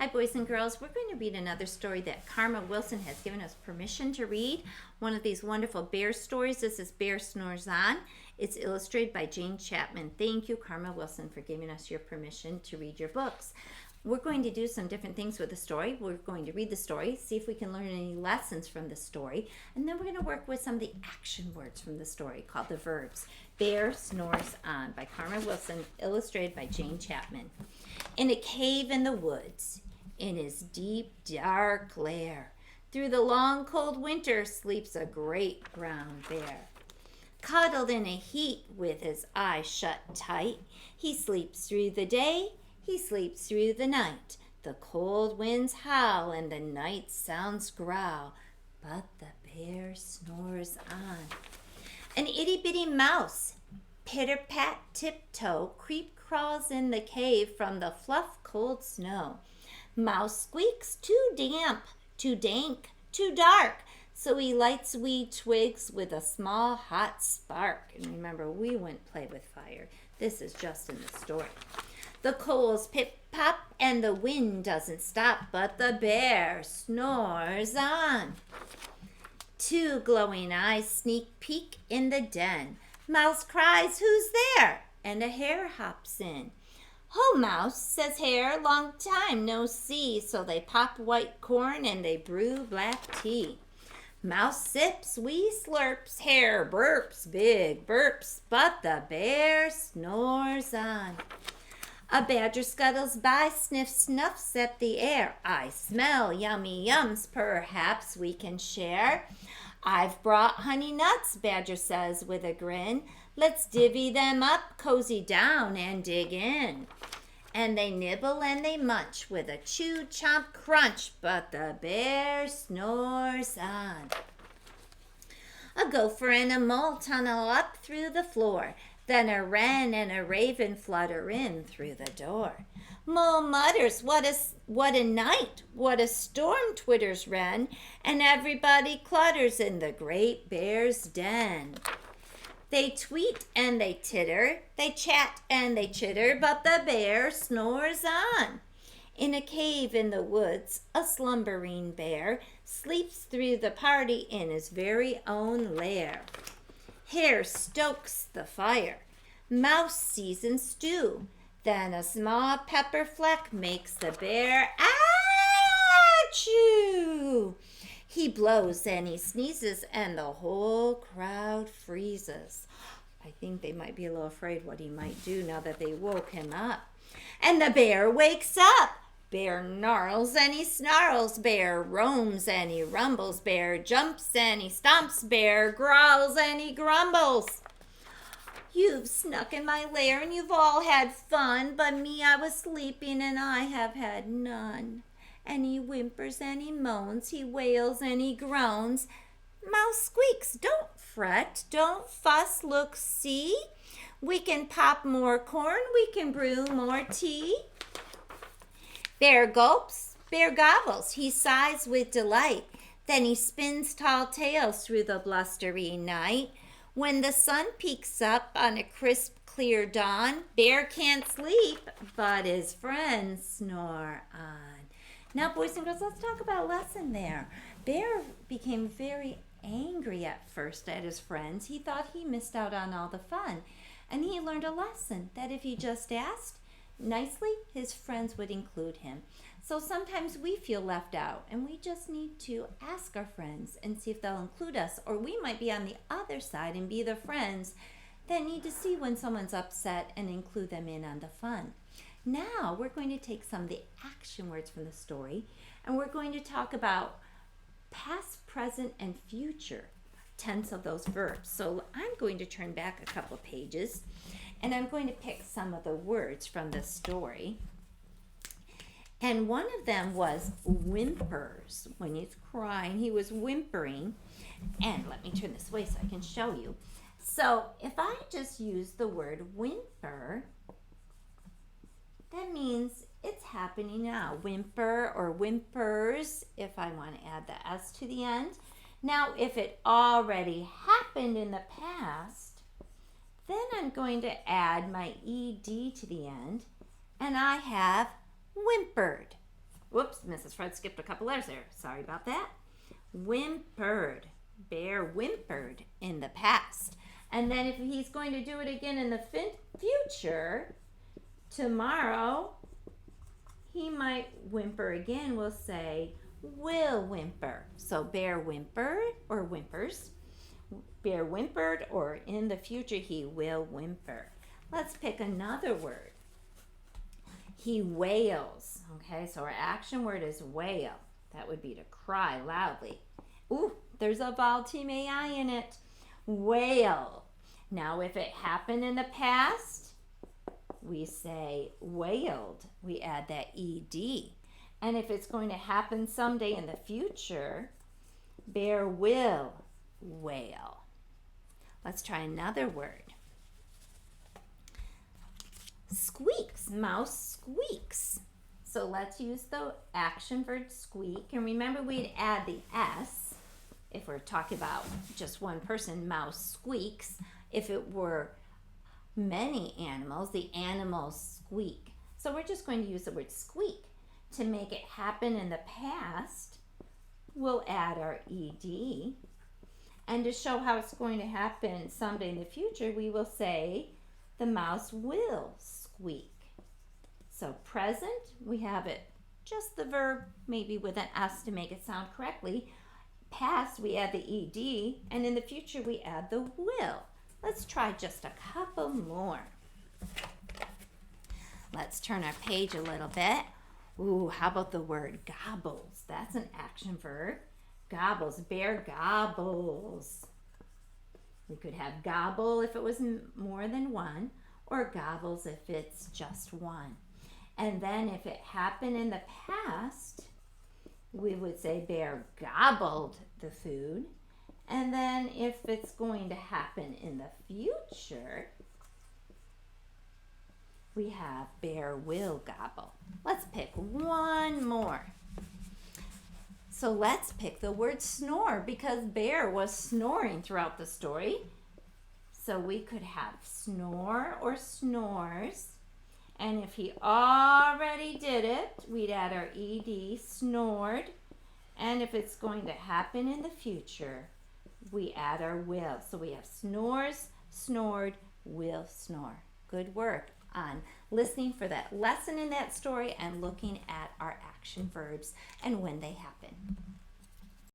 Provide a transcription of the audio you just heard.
Hi, boys and girls. We're going to read another story that Karma Wilson has given us permission to read. One of these wonderful bear stories. This is Bear Snores On. It's illustrated by Jane Chapman. Thank you, Karma Wilson, for giving us your permission to read your books. We're going to do some different things with the story. We're going to read the story, see if we can learn any lessons from the story, and then we're going to work with some of the action words from the story called the verbs. Bear Snores On by Karma Wilson, illustrated by Jane Chapman. In a cave in the woods, in his deep, dark lair, through the long, cold winter sleeps a great brown bear. Cuddled in a heap with his eyes shut tight, he sleeps through the day, he sleeps through the night. The cold winds howl and the night sounds growl, but the bear snores on. An itty-bitty mouse, pitter-pat tiptoe, creep-crawls in the cave from the fluff cold snow. Mouse squeaks, too damp, too dank, too dark, so he lights wee twigs with a small hot spark. And remember, we wouldn't play with fire. This is just in the story. The coals pip-pop and the wind doesn't stop, but the bear snores on. Two glowing eyes sneak peek in the den. Mouse cries, "Who's there?" And a hare hops in. "Ho, Mouse," says Hare, "long time no see." So they pop white corn and they brew black tea. Mouse sips, wee slurps, Hare burps, big burps, but the bear snores on. A badger scuttles by, sniffs, snuffs at the air. "I smell yummy yums, perhaps we can share." "I've brought honey nuts," Badger says with a grin. "Let's divvy them up, cozy down, and dig in." And they nibble and they munch with a chew, chomp, crunch, but the bear snores on. A gopher and a mole tunnel up through the floor. Then a wren and a raven flutter in through the door. Mole mutters, what a night, what a storm," twitters wren, and everybody clutters in the great bear's den. They tweet and they titter, they chat and they chitter, but the bear snores on. In a cave in the woods, a slumbering bear sleeps through the party in his very own lair. Hare stokes the fire. Mouse seasons stew. Then a small pepper fleck makes the bear achoo. He blows and he sneezes and the whole crowd freezes. I think they might be a little afraid what he might do now that they woke him up. And the bear wakes up. Bear gnarls and he snarls, bear roams and he rumbles, bear jumps and he stomps, bear growls and he grumbles. "You've snuck in my lair and you've all had fun, but me, I was sleeping and I have had none." And he whimpers and he moans, he wails and he groans. Mouse squeaks, "Don't fret, don't fuss, look, see. We can pop more corn, we can brew more tea." Bear gulps, bear gobbles, he sighs with delight. Then he spins tall tales through the blustery night. When the sun peeks up on a crisp, clear dawn, Bear can't sleep, but his friends snore on. Now, boys and girls, let's talk about a lesson there. Bear became very angry at first at his friends. He thought he missed out on all the fun. And he learned a lesson that if he just asked nicely, his friends would include him. So sometimes we feel left out and we just need to ask our friends and see if they'll include us, or we might be on the other side and be the friends that need to see when someone's upset and include them in on the fun. Now we're going to take some of the action words from the story and we're going to talk about past, present, and future tense of those verbs. So I'm going to turn back a couple pages and I'm going to pick some of the words from the story. And one of them was whimpers. When he's crying, he was whimpering. And let me turn this way so I can show you. So if I just use the word whimper, that means it's happening now. Whimper or whimpers, if I want to add the S to the end. Now, if it already happened in the past, then I'm going to add my ED to the end, and I have whimpered. Whoops, Mrs. Fred skipped a couple letters there. Sorry about that. Whimpered. Bear whimpered in the past. And then if he's going to do it again in the future, tomorrow, he might whimper again. We'll say, will whimper. So bear whimpered or whimpers. Bear whimpered, or in the future, he will whimper. Let's pick another word. He wails. Okay, so our action word is wail. That would be to cry loudly. Ooh, there's a vowel team AI in it. Wail. Now, if it happened in the past, we say wailed. We add that ED. And if it's going to happen someday in the future, bear will wail. Let's try another word. Squeaks. Mouse squeaks. So let's use the action verb squeak. And remember, we'd add the S if we're talking about just one person. Mouse squeaks. If it were many animals, the animals squeak. So we're just going to use the word squeak. To make it happen in the past, we'll add our ED. And to show how it's going to happen someday in the future, we will say the mouse will squeak. So present, we have it just the verb, maybe with an S to make it sound correctly. Past, we add the ED. And in the future, we add the will. Let's try just a couple more. Let's turn our page a little bit. Ooh, how about the word gobbles? That's an action verb. Gobbles. Bear gobbles. We could have gobble if it was more than one, or gobbles if it's just one. And then if it happened in the past, we would say bear gobbled the food. And then if it's going to happen in the future, we have bear will gobble. Let's pick one more. So let's pick the word snore, because bear was snoring throughout the story. So we could have snore or snores. And if he already did it, we'd add our ED, snored. And if it's going to happen in the future, we add our will. So we have snores, snored, will snore. Good work on listening for that lesson in that story and looking at our action verbs and when they happen.